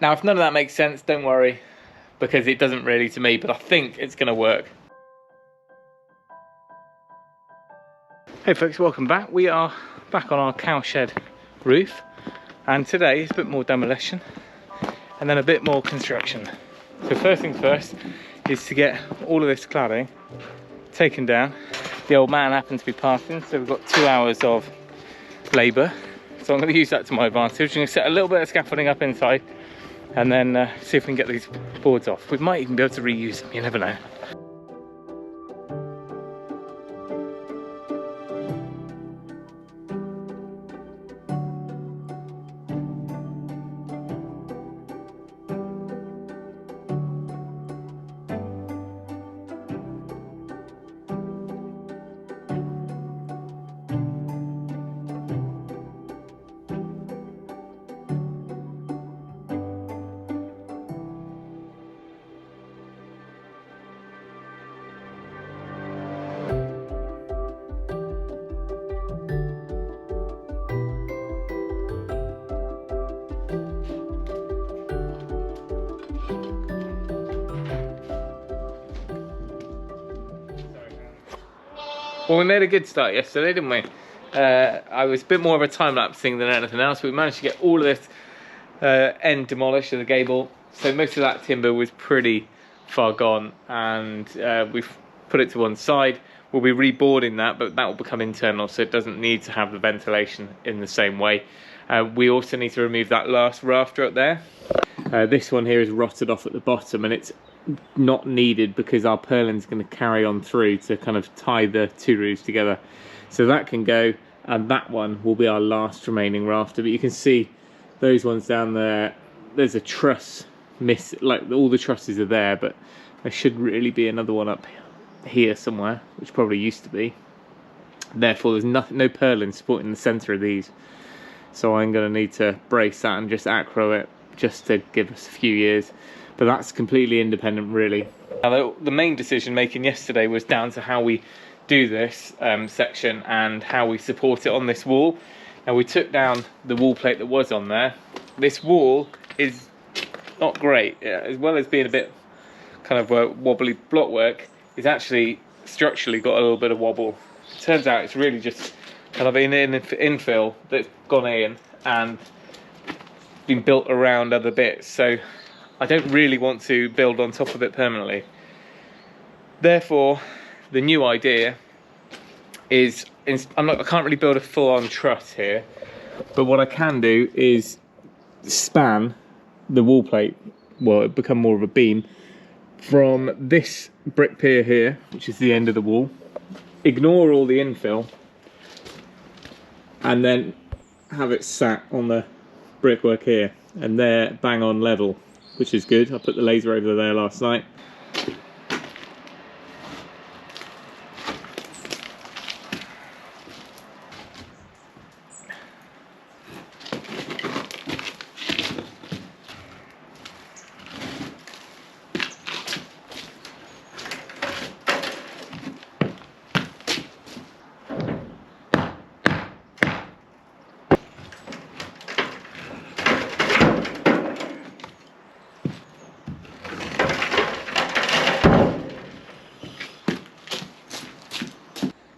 Now, if none of that makes sense, don't worry, because it doesn't really to me, but I think it's going to work. Hey folks, welcome back. We are back on our cowshed roof, and today is a bit more demolition and then a bit more construction. So first things first is to get all of this cladding taken down. The old man happened to be parking, so we've got 2 hours of labour. So I'm going to use that to my advantage. I'm going to set a little bit of scaffolding up inside and then see if we can get these boards off. We might even be able to reuse them, you never know. Well, we made a good start yesterday, didn't we? I was a bit more of a time-lapse thing than anything else. We managed to get all of this end demolished of the gable. So most of that timber was pretty far gone, and we've put it to one side. We'll be reboarding that, but that will become internal, so it doesn't need to have the ventilation in the same way. We also need to remove that last rafter up there. This one here is rotted off at the bottom, and it's not needed because our purlin's going to carry on through to kind of tie the two roofs together. So that can go, and that one will be our last remaining rafter. But you can see those ones down there, there's a truss like all the trusses are there, but there should really be another one up here somewhere, which probably used to be. Therefore there's no purlin supporting the centre of these, so I'm going to need to brace that and just acro it just to give us a few years. But that's completely independent, really. Now, the main decision making yesterday was down to how we do this section and how we support it on this wall. Now, we took down the wall plate that was on there. This wall is not great, as well as being a bit kind of wobbly blockwork. It's actually structurally got a little bit of wobble. It turns out it's really just kind of an infill that's gone in and been built around other bits. So I don't really want to build on top of it permanently. Therefore, the new idea is, I can't really build a full-on truss here, but what I can do is span the wall plate, well, it become more of a beam, from this brick pier here, which is the end of the wall, ignore all the infill, and then have it sat on the brickwork here, and they're bang on level, which is good. I put the laser over there last night.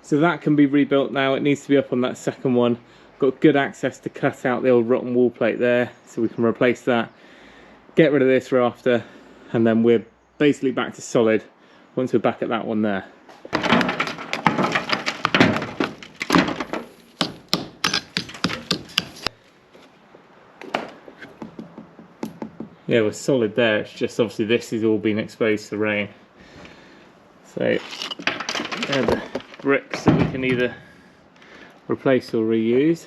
So that can be rebuilt now. It needs to be up on that second one. Got good access to cut out the old rotten wall plate there, so we can replace that, get rid of this rafter, and then we're basically back to solid once we're back at that one there. Yeah, we're solid there. It's just obviously this is all been exposed to rain. So the bricks that we can either replace or reuse.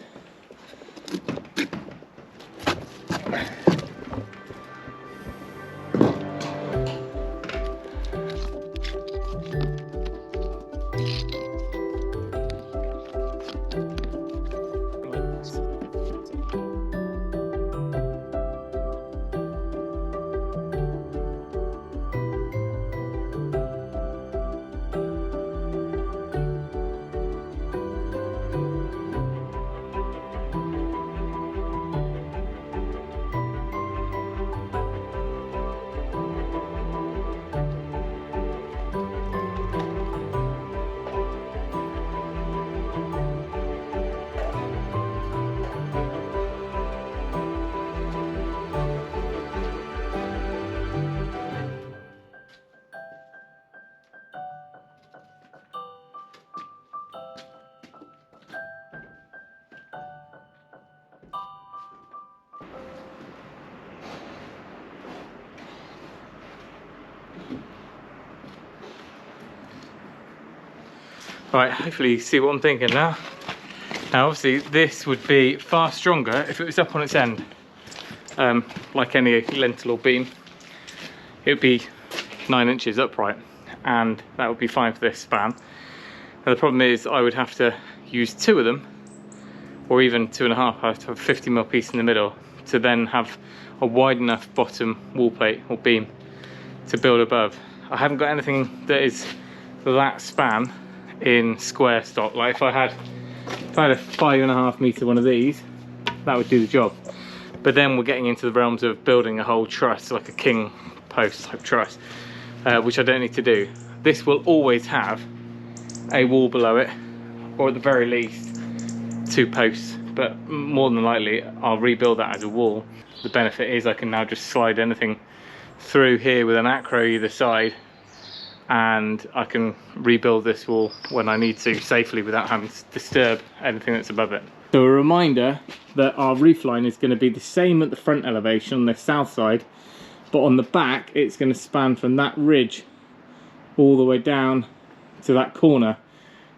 Right, hopefully you see what I'm thinking now. Now obviously this would be far stronger if it was up on its end. Like any lintel or beam, it would be 9 inches upright, and that would be fine for this span. Now the problem is I would have to use 2 of them, or even 2.5. I have to have a 50mm piece in the middle to then have a wide enough bottom wall plate or beam to build above. I haven't got anything that is that span in square stock. Like if I had a 5.5 meter one of these, that would do the job. But then we're getting into the realms of building a whole truss, like a king post type truss, which I don't need to do. This will always have a wall below it, or at the very least 2 posts, but more than likely I'll rebuild that as a wall. The benefit is I can now just slide anything through here with an acro either side, and I can rebuild this wall when I need to safely without having to disturb anything that's above it. So a reminder that our roof line is going to be the same at the front elevation on the south side, but on the back it's going to span from that ridge all the way down to that corner,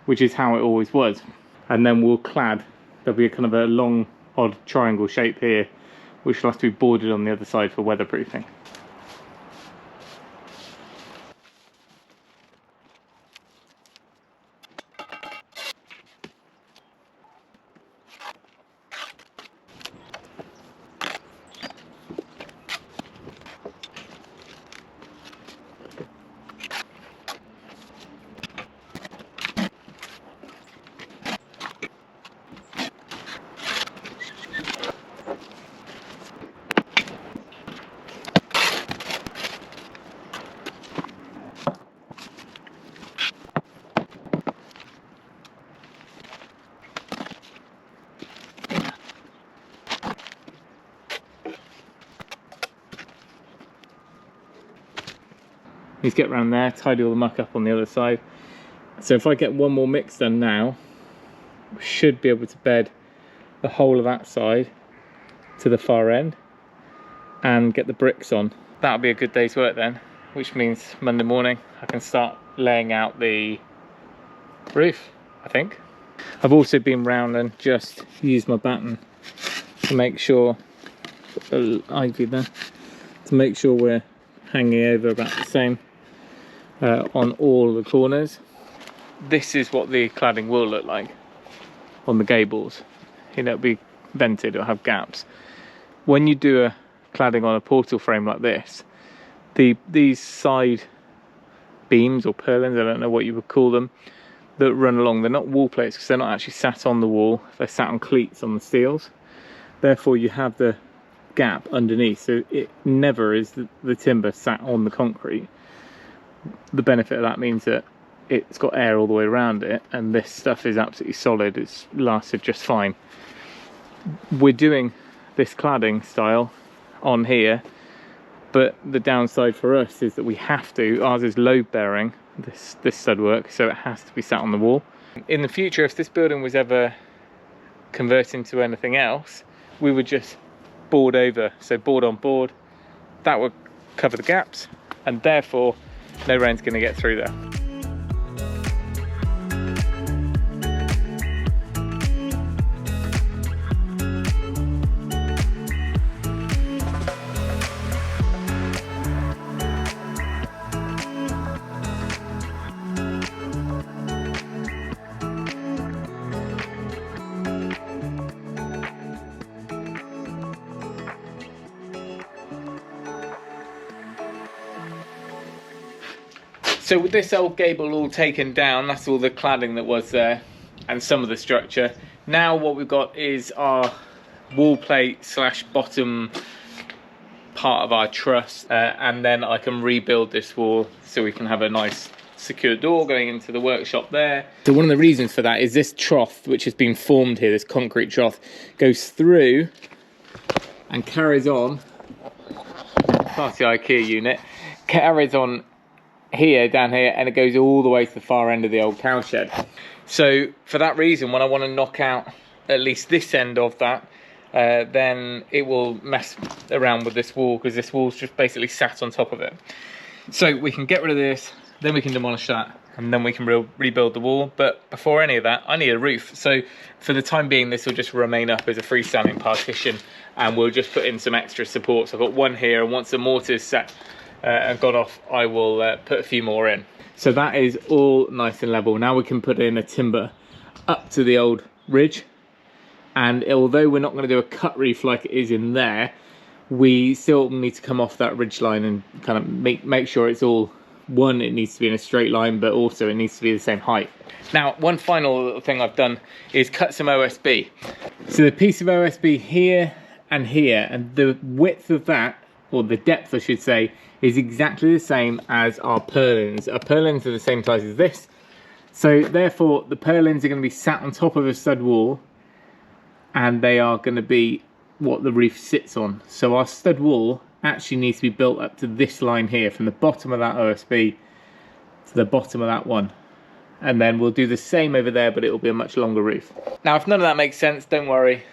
which is how it always was. And then we'll clad, there'll be a kind of a long odd triangle shape here, which will have to be boarded on the other side for weatherproofing. Let's get around there, tidy all the muck up on the other side. So if I get one more mix done now, we should be able to bed the whole of that side to the far end and get the bricks on. That'll be a good day's work then, which means Monday morning I can start laying out the roof, I think. I've also been round and just used my batten to make sure, ivy there, to make sure we're hanging over about the same on all the corners. This is what the cladding will look like on the gables. You know, it'll be vented, it'll have gaps. When you do a cladding on a portal frame like this, these side beams or purlins, I don't know what you would call them, that run along, they're not wall plates because they're not actually sat on the wall, they're sat on cleats on the steels. Therefore you have the gap underneath, so it never is the timber sat on the concrete. The benefit of that means that it's got air all the way around it, and this stuff is absolutely solid. It's lasted just fine. We're doing this cladding style on here, but the downside for us is that we have to, ours is load bearing, this stud work, so it has to be sat on the wall. In the future, if this building was ever converted into anything else, we would just board over, so board on board. That would cover the gaps, and therefore no rain's going to get through there. So with this old gable all taken down, that's all the cladding that was there and some of the structure. Now what we've got is our wall plate slash bottom part of our truss, and then I can rebuild this wall so we can have a nice secure door going into the workshop there. So one of the reasons for that is this trough, which has been formed here, this concrete trough, goes through and carries on, past the IKEA unit, carries on here, down here, and it goes all the way to the far end of the old cowshed. So for that reason, when I want to knock out at least this end of that, then it will mess around with this wall, because this wall's just basically sat on top of it. So we can get rid of this, then we can demolish that, and then we can rebuild the wall. But before any of that, I need a roof. So for the time being, this will just remain up as a freestanding partition, and we'll just put in some extra supports. I've got one here, and once the mortar's set and gone off, I will put a few more in. So that is all nice and level. Now we can put in a timber up to the old ridge, and although we're not going to do a cut roof like it is in there, we still need to come off that ridge line and kind of make sure it's all one. It needs to be in a straight line, but also it needs to be the same height. Now, one final little thing I've done is cut some OSB. So the piece of OSB here and here, and the width of that, or the depth I should say, is exactly the same as our purlins. Our purlins are the same size as this, so therefore the purlins are going to be sat on top of a stud wall, and they are going to be what the roof sits on. So our stud wall actually needs to be built up to this line here, from the bottom of that OSB to the bottom of that one, and then we'll do the same over there, but it will be a much longer roof. Now, if none of that makes sense, don't worry,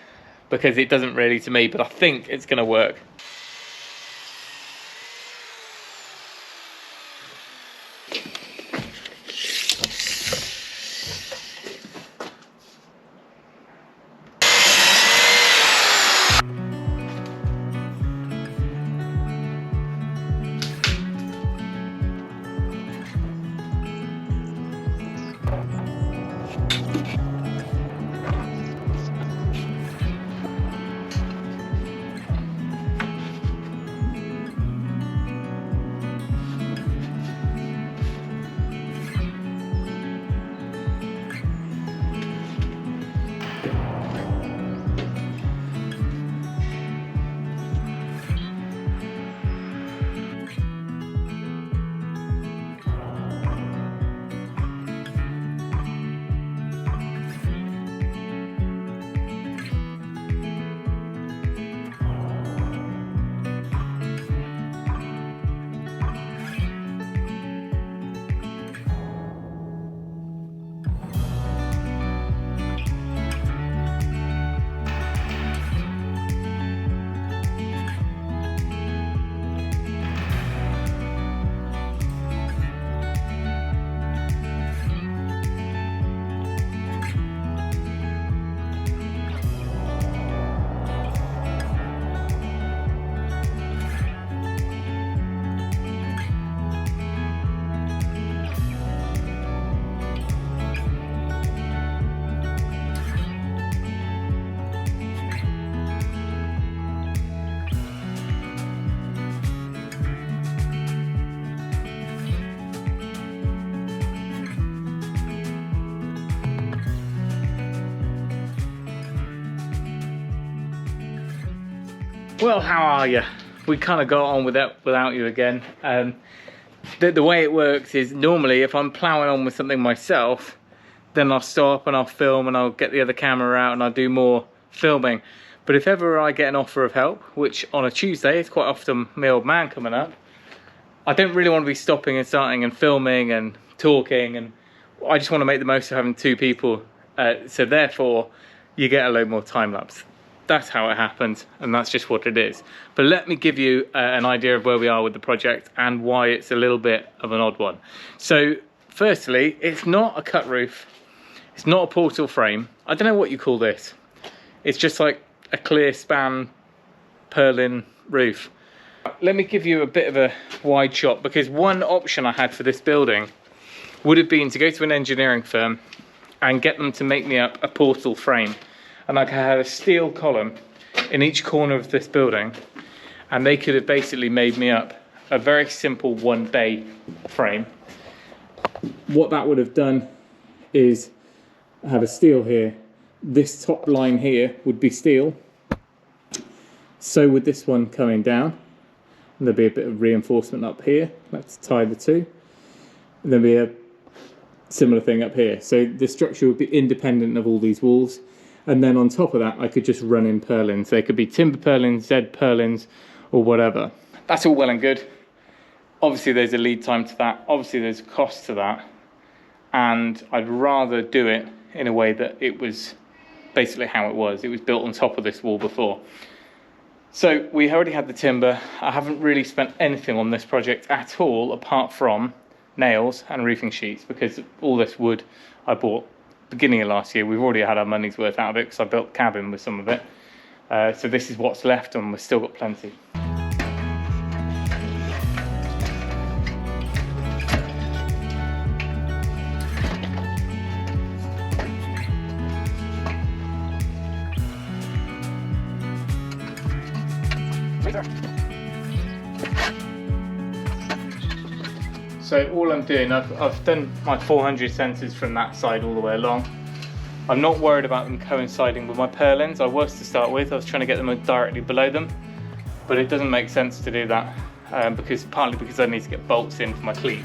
because it doesn't really to me, but I think it's going to work. Well, how are you? We kind of got on with that without you again. The way it works is, normally if I'm ploughing on with something myself, then I'll stop and I'll film and I'll get the other camera out and I'll do more filming. But if ever I get an offer of help, which on a Tuesday is quite often my old man coming up, I don't really want to be stopping and starting and filming and talking, and I just want to make the most of having two people. So therefore, you get a load more time lapse. That's how it happens, and that's just what it is. But let me give you an idea of where we are with the project and why it's a little bit of an odd one. So firstly, it's not a cut roof, it's not a portal frame. I don't know what you call this. It's just like a clear span purlin roof. Let me give you a bit of a wide shot, because one option I had for this building would have been to go to an engineering firm and get them to make me up a portal frame. And I could have a steel column in each corner of this building, and they could have basically made me up a very simple one bay frame. What that would have done is have a steel here. This top line here would be steel. So with this one coming down, and there'll be a bit of reinforcement up here. Let's tie the two. And there'll be a similar thing up here. So the structure would be independent of all these walls. And then on top of that, I could just run in purlins. They could be timber purlins, Z purlins, or whatever. That's all well and good. Obviously, there's a lead time to that. Obviously, there's a cost to that. And I'd rather do it in a way that it was basically how it was. It was built on top of this wall before. So we already had the timber. I haven't really spent anything on this project at all, apart from nails and roofing sheets, because all this wood I bought beginning of last year, we've already had our money's worth out of it because I built the cabin with some of it. So this is what's left, and we've still got plenty. So all I'm doing, I've done my 400 sensors from that side all the way along. I'm not worried about them coinciding with my purlins. I was to start with. I was trying to get them directly below them, but it doesn't make sense to do that partly because I need to get bolts in for my cleats.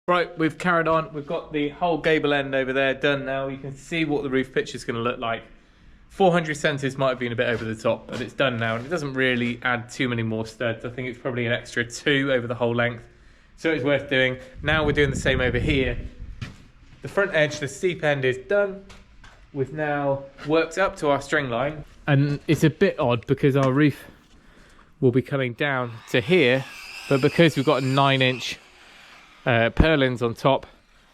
Right, we've carried on. We've got the whole gable end over there done now. You can see what the roof pitch is going to look like. 400 centimeters might have been a bit over the top, but it's done now, and it doesn't really add too many more studs. I think it's probably an extra 2 over the whole length, so it's worth doing. Now we're doing the same over here. The front edge, the steep end, is done. We've now worked up to our string line, and it's a bit odd because our roof will be coming down to here, but because we've got a 9-inch purlins on top,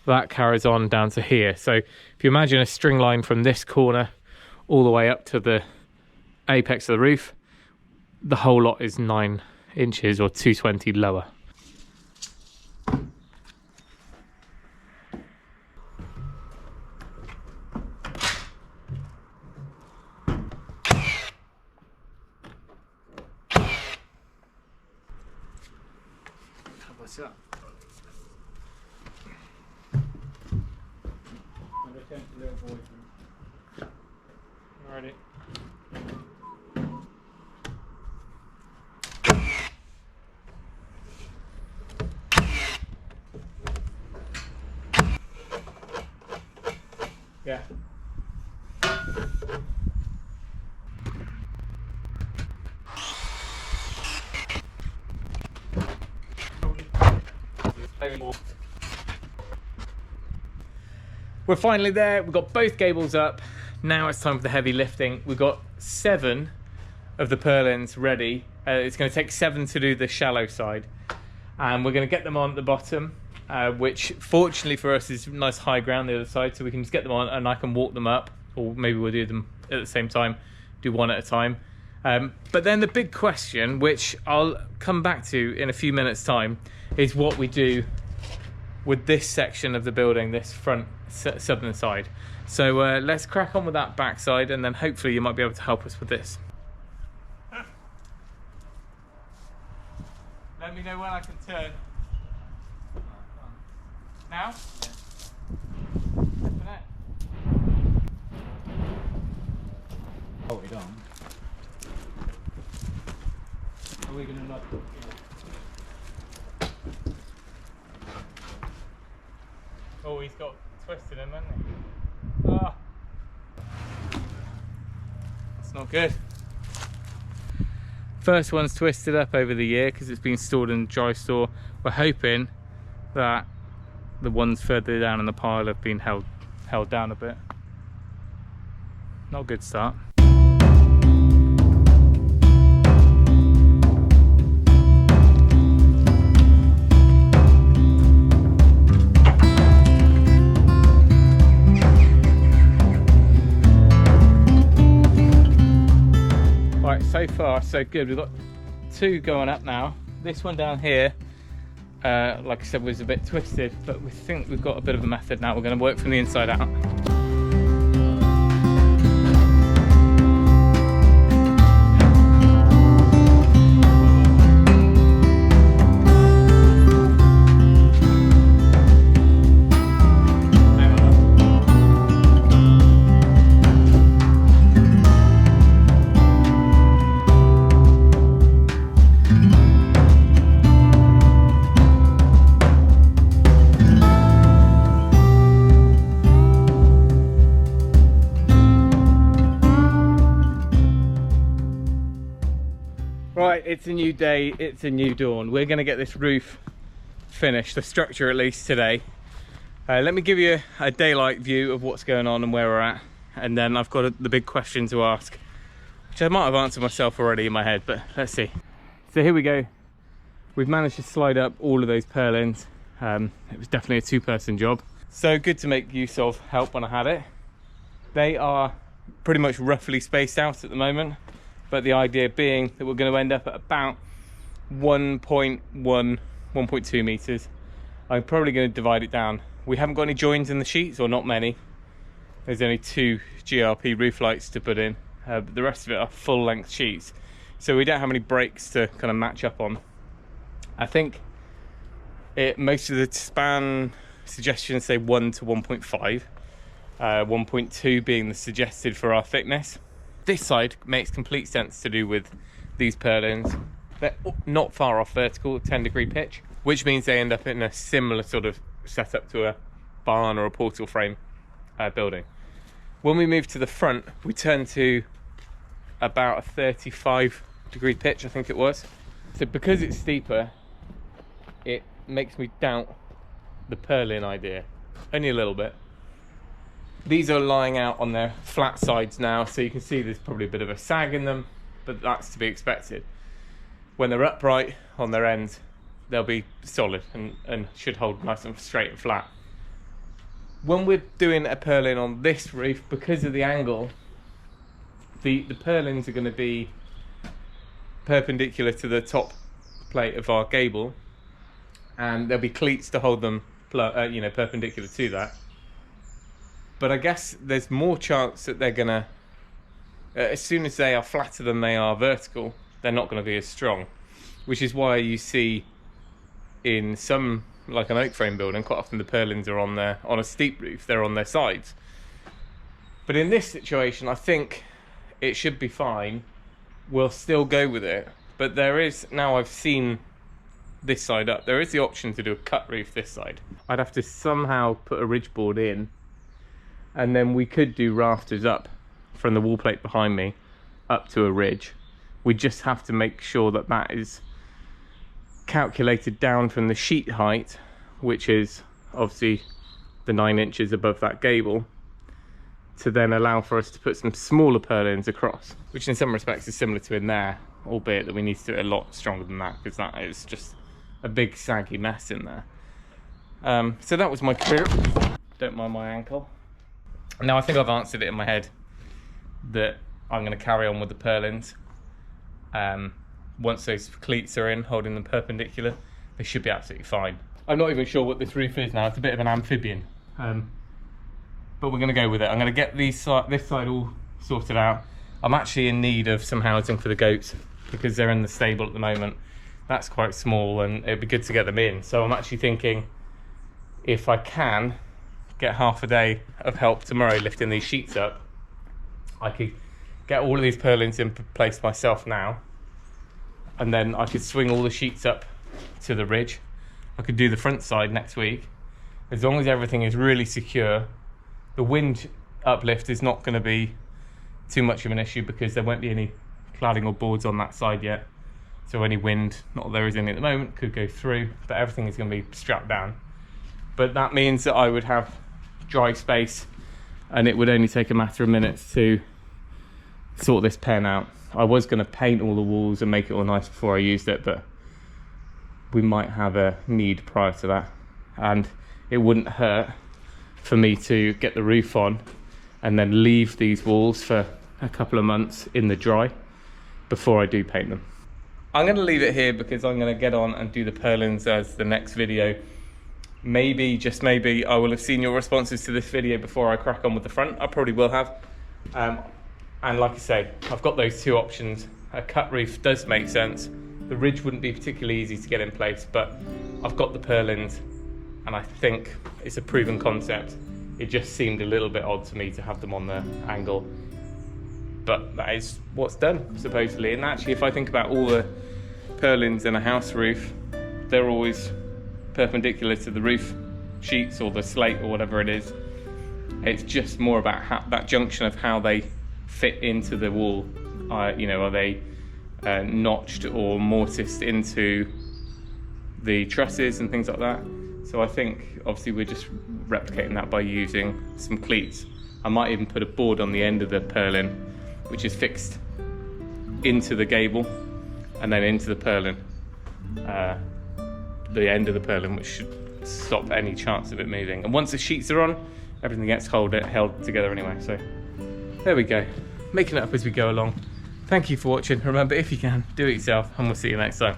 that carries on down to here. So if you imagine a string line from this corner all the way up to the apex of the roof, the whole lot is 9 inches or 220 lower. What's that? Alrighty. Yeah. We're finally there. We've got both gables up. Now it's time for the heavy lifting. We've got 7 of the purlins ready. It's going to take 7 to do the shallow side, and we're going to get them on at the bottom, which fortunately for us is nice high ground the other side, so we can just get them on and I can walk them up, or maybe we'll do them at the same time, do one at a time. But then the big question, which I'll come back to in a few minutes time, is what we do with this section of the building, this front southern side. So let's crack on with that back side, and then hopefully you might be able to help us with this. Let me know when I can turn. Now? Yeah. Hold it on. Are we going to not? Oh, he's got twisted him, hasn't he? Ah. That's not good. First one's twisted up over the year because it's been stored in a dry store. We're hoping that the ones further down in the pile have been held down a bit. Not a good start. Right, so far so good. We've got 2 going up now. This one down here, like I said, was a bit twisted, but we think we've got a bit of a method now. We're going to work from the inside out. Right, it's a new day, it's a new dawn. We're going to get this roof finished, the structure at least today. Let me give you a daylight view of what's going on and where we're at, and then I've got the big question to ask, which I might have answered myself already in my head, but let's see. So here we go. We've managed to slide up all of those purlins. It was definitely a two-person job, so good to make use of help when I had it. They are pretty much roughly spaced out at the moment, but the idea being that we're going to end up at about 1.1, 1.2 meters. I'm probably going to divide it down. We haven't got any joins in the sheets, or not many. There's only 2 GRP roof lights to put in, but the rest of it are full length sheets, so we don't have any breaks to kind of match up on. I think most of the span suggestions say 1 to 1.5, 1.2 being the suggested for our thickness. This side makes complete sense to do with these purlins. They're not far off vertical, 10-degree pitch, which means they end up in a similar sort of setup to a barn or a portal frame building. When we move to the front, we turn to about a 35-degree pitch, I think it was. So because it's steeper, it makes me doubt the purlin idea, only a little bit. These are lying out on their flat sides now, so you can see there's probably a bit of a sag in them, but that's to be expected. When they're upright on their ends, they'll be solid and should hold nice and straight and flat. When we're doing a purlin on this roof, because of the angle, the purlins are going to be perpendicular to the top plate of our gable, and there'll be cleats to hold them perpendicular to that. But I guess there's more chance that they're gonna, as soon as they are flatter than they are vertical, they're not going to be as strong, which is why you see in some, like an oak frame building, quite often the purlins are on a steep roof, they're on their sides. But in this situation, I think it should be fine. We'll still go with it, but there is, now I've seen this side up, there is the option to do a cut roof this side. I'd have to somehow put a ridge board in, and then we could do rafters up from the wall plate behind me up to a ridge. We just have to make sure that that is calculated down from the sheet height, which is obviously the 9 inches above that gable, to then allow for us to put some smaller purlins across, which in some respects is similar to in there, albeit that we need to do it a lot stronger than that, because that is just a big saggy mess in there. So that was my query. Don't mind my ankle. Now I think I've answered it in my head that I'm going to carry on with the purlins. Once those cleats are in, holding them perpendicular, they should be absolutely fine. I'm not even sure what this roof is now. It's a bit of an amphibian, but we're going to go with it. I'm going to get this side all sorted out. I'm actually in need of some housing for the goats because they're in the stable at the moment. That's quite small, and it'd be good to get them in. So I'm actually thinking, if I can get half a day of help tomorrow lifting these sheets up, I could get all of these purlins in place myself now, and then I could swing all the sheets up to the ridge. I could do the front side next week. As long as everything is really secure, the wind uplift is not going to be too much of an issue because there won't be any cladding or boards on that side yet. So any wind, not that there is any at the moment, could go through, but everything is going to be strapped down. But that means that I would have dry space, and it would only take a matter of minutes to sort this pen out. I was going to paint all the walls and make it all nice before I used it, but we might have a need prior to that, and it wouldn't hurt for me to get the roof on and then leave these walls for a couple of months in the dry before I do paint them. I'm going to leave it here because I'm going to get on and do the purlins as the next video. Maybe, just maybe, I will have seen your responses to this video before I crack on with the front. I probably will have. And like I say, I've got those two options. A cut roof does make sense. The ridge wouldn't be particularly easy to get in place, but I've got the purlins, and I think it's a proven concept. It just seemed a little bit odd to me to have them on the angle, but that is what's done, supposedly. And actually, if I think about all the purlins in a house roof, they're always perpendicular to the roof sheets or the slate or whatever it is. It's just more about that junction of how they fit into the wall. Are they notched or mortised into the trusses and things like that. So I think obviously we're just replicating that by using some cleats. I might even put a board on the end of the purlin, which is fixed into the gable and then into the purlin, the end of the purlin, which should stop any chance of it moving. And once the sheets are on, everything gets held together anyway. So there we go, making it up as we go along. Thank you for watching. Remember, if you can, do it yourself, and we'll see you next time.